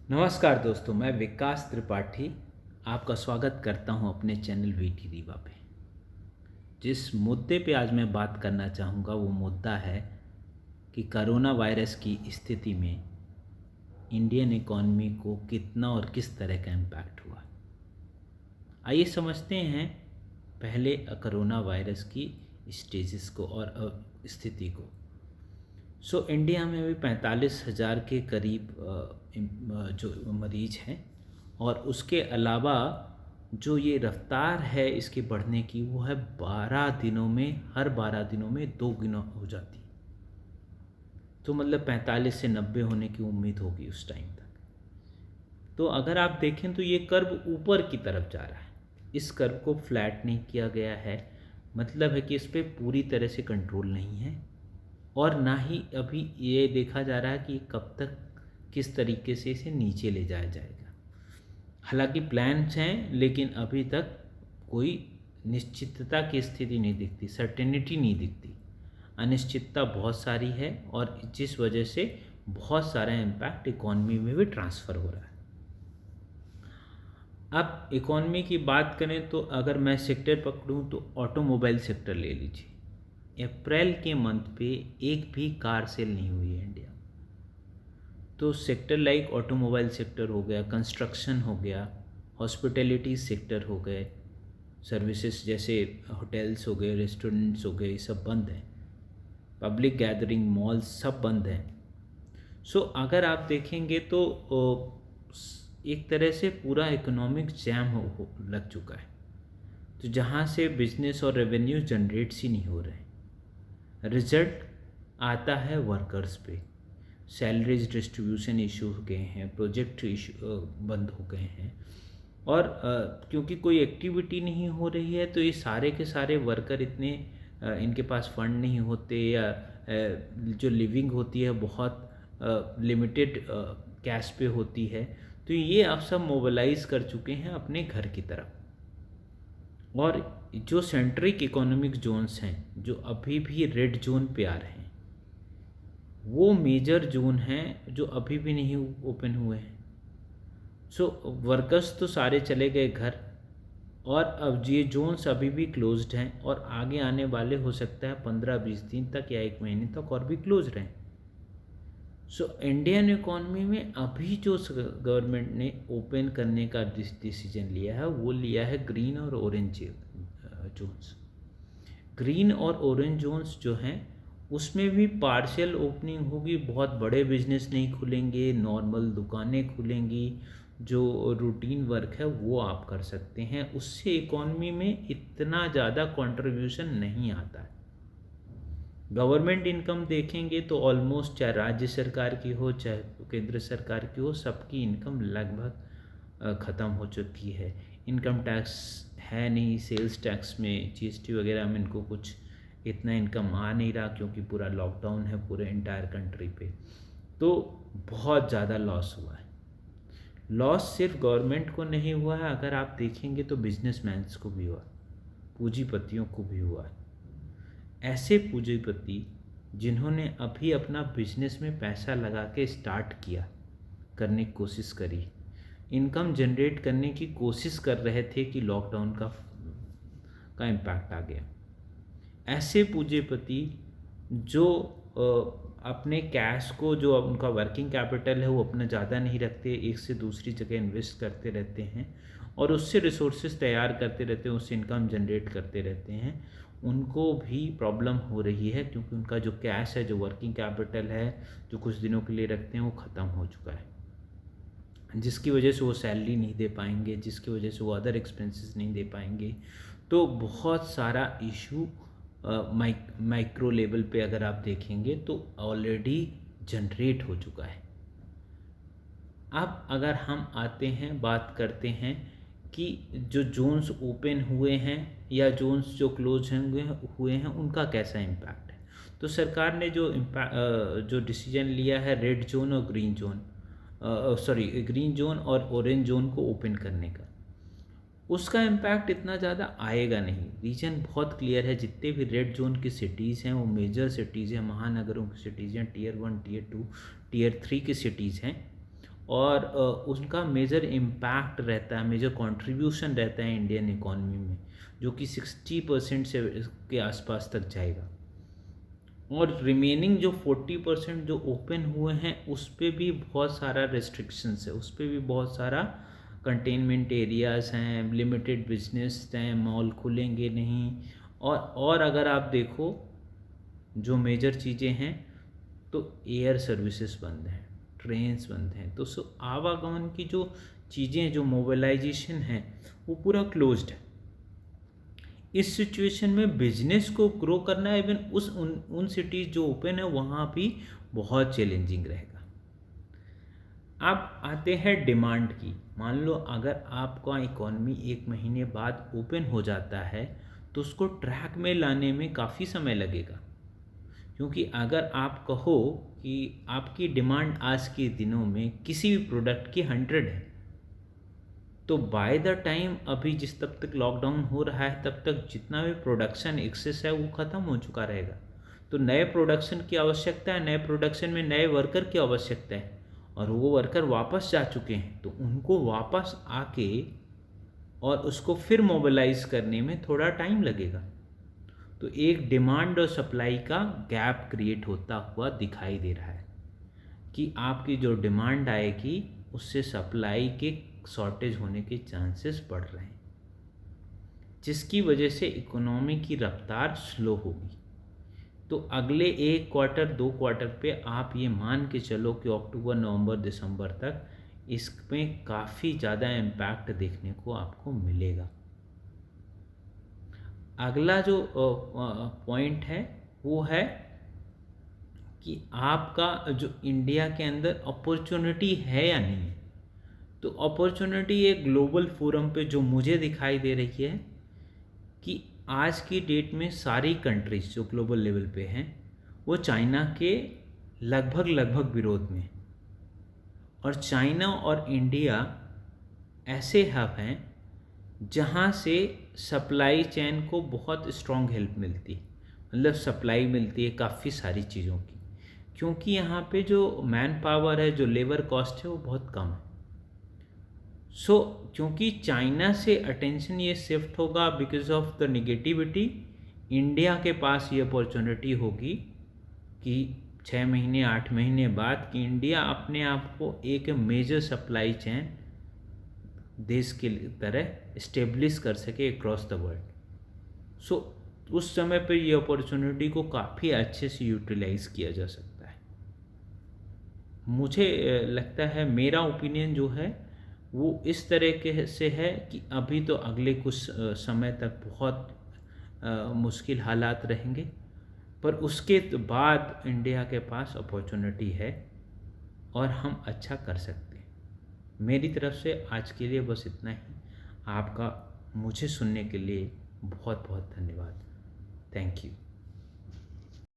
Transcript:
नमस्कार दोस्तों, मैं विकास त्रिपाठी आपका स्वागत करता हूं अपने चैनल वीटी रीवा पे। जिस मुद्दे पे आज मैं बात करना चाहूँगा वो मुद्दा है कि कोरोना वायरस की स्थिति में इंडियन इकॉनमी को कितना और किस तरह का इम्पैक्ट हुआ। आइए समझते हैं पहले कोरोना वायरस की स्टेजेस को और स्थिति को। इंडिया में अभी 45,000 के करीब जो मरीज हैं, और उसके अलावा जो ये रफ्तार है इसके बढ़ने की वो है 12 दिनों में, हर 12 दिनों में 2 गुना हो जाती है। तो मतलब 45 से 90 होने की उम्मीद होगी उस टाइम तक। तो अगर आप देखें तो ये कर्व ऊपर की तरफ जा रहा है, इस कर्व को फ्लैट नहीं किया गया है। मतलब है कि इस पर पूरी तरह से कंट्रोल नहीं है, और ना ही अभी ये देखा जा रहा है कि कब तक किस तरीके से इसे नीचे ले जाया जाएगा। हालांकि प्लान्स हैं, लेकिन अभी तक कोई निश्चितता की स्थिति नहीं दिखती, सर्टेनिटी नहीं दिखती। अनिश्चितता बहुत सारी है, और जिस वजह से बहुत सारा इम्पैक्ट इकॉनमी में भी ट्रांसफ़र हो रहा है। अब इकॉनमी की बात करें तो अगर मैं सेक्टर पकड़ूं तो ऑटोमोबाइल सेक्टर ले लीजिए। अप्रैल के मंथ पे एक भी कार सेल नहीं हुई है इंडिया। तो सेक्टर लाइक ऑटोमोबाइल सेक्टर हो गया, कंस्ट्रक्शन हो गया, हॉस्पिटैलिटी सेक्टर हो गए, सर्विसेज जैसे होटल्स हो गए, रेस्टोरेंट्स हो गए, ये सब बंद हैं। पब्लिक गैदरिंग, मॉल्स सब बंद हैं। अगर आप देखेंगे तो एक तरह से पूरा इकोनॉमिक जैम हो लग चुका है। तो जहाँ से बिजनेस और रेवेन्यू जनरेट्स ही नहीं हो रहे। रिजल्ट आता है वर्कर्स पे। सैलरीज डिस्ट्रीब्यूशन इशू हो गए हैं, प्रोजेक्ट इशू बंद हो गए हैं, और क्योंकि कोई एक्टिविटी नहीं हो रही है तो ये सारे के सारे वर्कर इतने इनके पास फंड नहीं होते, या जो लिविंग होती है बहुत लिमिटेड कैश पे होती है। तो ये आप सब मोबिलाइज कर चुके हैं अपने घर की तरफ। और जो सेंट्रिक इकोनॉमिक जोन्स हैं जो अभी भी रेड जोन पे आ रहे हैं, वो मेजर जोन हैं जो अभी भी नहीं ओपन हुए हैं। वर्कर्स तो सारे चले गए घर, और अब ये जोन्स अभी भी क्लोज्ड हैं, और आगे आने वाले हो सकता है 15-20 दिन तक या 1 महीने तक और भी क्लोज रहें। इंडियन इकॉनमी में अभी जो गवर्नमेंट ने ओपन करने का डिसीजन लिया है वो लिया है ग्रीन और ऑरेंज जोन्स। ग्रीन और ऑरेंज जोन्स जो हैं उसमें भी पार्शियल ओपनिंग होगी, बहुत बड़े बिजनेस नहीं खुलेंगे, नॉर्मल दुकानें खुलेंगी, जो रूटीन वर्क है वो आप कर सकते हैं। उससे इकॉनमी में इतना ज़्यादा कंट्रीब्यूशन नहीं आता है। गवर्नमेंट इनकम देखेंगे तो ऑलमोस्ट, चाहे राज्य सरकार की हो चाहे केंद्र सरकार की हो, सबकी इनकम लगभग ख़त्म हो चुकी है। इनकम टैक्स है नहीं, सेल्स टैक्स में, जीएसटी वगैरह में इनको कुछ इतना इनकम आ नहीं रहा, क्योंकि पूरा लॉकडाउन है पूरे इंटायर कंट्री पे। तो बहुत ज़्यादा लॉस हुआ है। लॉस सिर्फ गवर्नमेंट को नहीं हुआ है, अगर आप देखेंगे तो बिजनेसमैन्स को भी हुआ, पूंजीपतियों को भी हुआ है। ऐसे पूंजीपति जिन्होंने अभी अपना बिजनेस में पैसा लगा के स्टार्ट किया, करने की कोशिश करी, इनकम जनरेट करने की कोशिश कर रहे थे कि लॉकडाउन का इम्पैक्ट आ गया। ऐसे पूंजीपति जो अपने कैश को, जो उनका वर्किंग कैपिटल है वो अपना ज़्यादा नहीं रखते, एक से दूसरी जगह इन्वेस्ट करते रहते हैं और उससे रिसोर्सेज तैयार करते रहते हैं, उससे इनकम जनरेट करते रहते हैं, उनको भी प्रॉब्लम हो रही है, क्योंकि उनका जो कैश है, जो वर्किंग कैपिटल है, जो कुछ दिनों के लिए रखते हैं, वो ख़त्म हो चुका है, जिसकी वजह से वो सैलरी नहीं दे पाएंगे, जिसकी वजह से वो अदर एक्सपेंसेस नहीं दे पाएंगे। तो बहुत सारा इशू माइक्रो लेवल पे अगर आप देखेंगे तो ऑलरेडी जनरेट हो चुका है। अब अगर हम आते हैं, बात करते हैं कि जो जोन्स ओपन हुए हैं या जोन्स जो क्लोज हुए हैं उनका कैसा इम्पैक्ट है। तो सरकार ने जो डिसीजन लिया है रेड जोन और ग्रीन जोन, ग्रीन जोन और ऑरेंज जोन को ओपन करने का, उसका इम्पैक्ट इतना ज़्यादा आएगा नहीं। रीजन बहुत क्लियर है। जितने भी रेड जोन की सिटीज़ हैं वो मेजर सिटीज़ हैं, महानगरों की सिटीज़ हैं, टियर 1, टियर 2, टियर 3 की सिटीज़ हैं, और उनका मेजर इम्पैक्ट रहता है, मेजर कंट्रीब्यूशन रहता है इंडियन इकॉनमी में, जो कि 60% से के आसपास तक जाएगा। और रिमेनिंग जो 40% जो ओपन हुए हैं उस पर भी बहुत सारा रेस्ट्रिक्शंस है, उस पर भी बहुत सारा कंटेनमेंट एरियाज़ हैं, लिमिटेड बिजनेस हैं, मॉल खुलेंगे नहीं। और अगर आप देखो जो मेजर चीज़ें हैं तो एयर सर्विसेज बंद हैं, ट्रेन्स बंद हैं, तो आवागमन की जो चीज़ें, जो मोबिलाइजेशन है वो पूरा क्लोज्ड है। इस सिचुएशन में बिजनेस को ग्रो करना इवन उन सिटीज़ जो ओपन है वहाँ भी बहुत चैलेंजिंग रहेगा। अब आते हैं डिमांड की। मान लो अगर आपका इकॉनमी 1 महीने बाद ओपन हो जाता है तो उसको ट्रैक में लाने में काफ़ी समय लगेगा, क्योंकि अगर आप कहो कि आपकी डिमांड आज के दिनों में किसी भी प्रोडक्ट की 100 है, तो बाय द टाइम अभी जिस तब तक लॉकडाउन हो रहा है तब तक जितना भी प्रोडक्शन एक्सेस है वो ख़त्म हो चुका रहेगा। तो नए प्रोडक्शन की आवश्यकता है, नए प्रोडक्शन में नए वर्कर की आवश्यकता है, और वो वर्कर वापस जा चुके हैं, तो उनको वापस आके और उसको फिर मोबिलाइज करने में थोड़ा टाइम लगेगा। तो एक डिमांड और सप्लाई का गैप क्रिएट होता हुआ दिखाई दे रहा है कि आपकी जो डिमांड आएगी उससे सप्लाई के शॉर्टेज होने के चांसेस बढ़ रहे हैं, जिसकी वजह से इकोनॉमी की रफ्तार स्लो होगी। तो अगले 1 क्वार्टर 2 क्वार्टर पे आप ये मान के चलो कि अक्टूबर नवंबर दिसंबर तक इसमें काफ़ी ज़्यादा इम्पैक्ट देखने को आपको मिलेगा। अगला जो पॉइंट है वो है कि आपका जो इंडिया के अंदर अपॉर्चुनिटी है या नहीं है। तो अपॉर्चुनिटी एक ग्लोबल फोरम पे जो मुझे दिखाई दे रही है कि आज की डेट में सारी कंट्रीज जो ग्लोबल लेवल पे हैं वो चाइना के लगभग विरोध में, और चाइना और इंडिया ऐसे हब हैं जहाँ से सप्लाई चेन को बहुत स्ट्रॉन्ग हेल्प मिलती है, मतलब सप्लाई मिलती है काफ़ी सारी चीज़ों की, क्योंकि यहाँ पे जो मैन पावर है, जो लेबर कॉस्ट है वो बहुत कम है। क्योंकि चाइना से अटेंशन ये शिफ्ट होगा because of the negativity, India के पास ये अपॉर्चुनिटी होगी कि 6 महीने 8 महीने बाद कि इंडिया अपने आप को एक मेजर सप्लाई चेन देश के तरह इस्टेब्लिश कर सके अक्रॉस द वर्ल्ड। उस समय पर ये अपॉर्चुनिटी को काफ़ी अच्छे से यूटिलाइज किया जा सकता है। मुझे लगता है, मेरा ओपिनियन जो है वो इस तरह के से है कि अभी तो अगले कुछ समय तक बहुत मुश्किल हालात रहेंगे, पर उसके बाद इंडिया के पास अपॉर्चुनिटी है और हम अच्छा कर सकते हैं। मेरी तरफ से आज के लिए बस इतना ही। आपका मुझे सुनने के लिए बहुत बहुत धन्यवाद। Thank you.